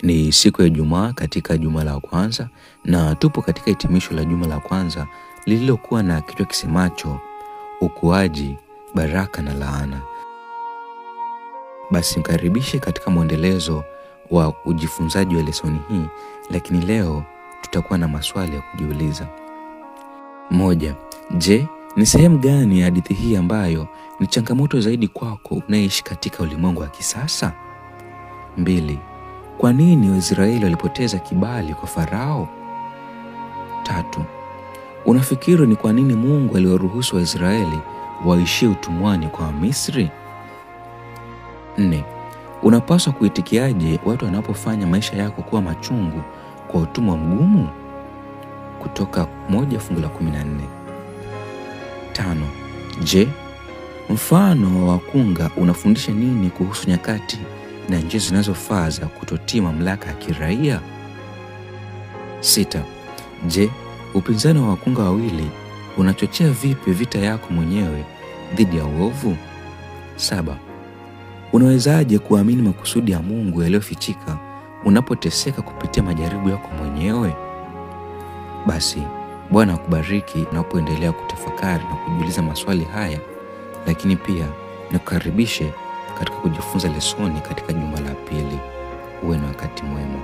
Ni siku ya Ijumaa katika juma la kwanza na tupo katika hitimisho la juma la kwanza lililokuwa na kichwa kisemacho ukuaji, baraka na laana. Basi mkaribishe katika mwendelezo wa ujifunzaji wa lesoni hii, lakini leo tutakuwa na maswali ya kujiuliza. 1. Je, ni sehemu gani ya hadithi hii ambayo ni changamoto zaidi kwako unaishi katika ulimwengu wa kisasa? 2. Kwa nini Waisraeli walipoteza kibali kwa Farao? 3. Unafikiri ni kwa nini Mungu aliwaruhusu Waisraeli waishie utumwani kwa Misri? 4. Unapaswa kuitikiaje watu wanapofanya maisha yako kuwa machungu kwa utumwa mgumu? Kutoka 1:14. 5. Je, mfano wa wakunga unafundisha nini kuhusu nyakati na njia zinazofaa za kutotii mamlaka ya kiraia? 6. Je, upinzani wa wakunga wawili unachochea vipi vita yako mwenyewe dhidi ya uovu? 7. Unawezaje kuamini makusudi ya Mungu yaliyofichika unapoteseka kupitia majaribu yako mwenyewe? Basi, Bwana akubariki unapoendelea kutafakari na kujiuliza maswali haya, lakini pia nikukaribishe katika kujifunza lesoni katika juma la pili. Uwe na wakati mwema.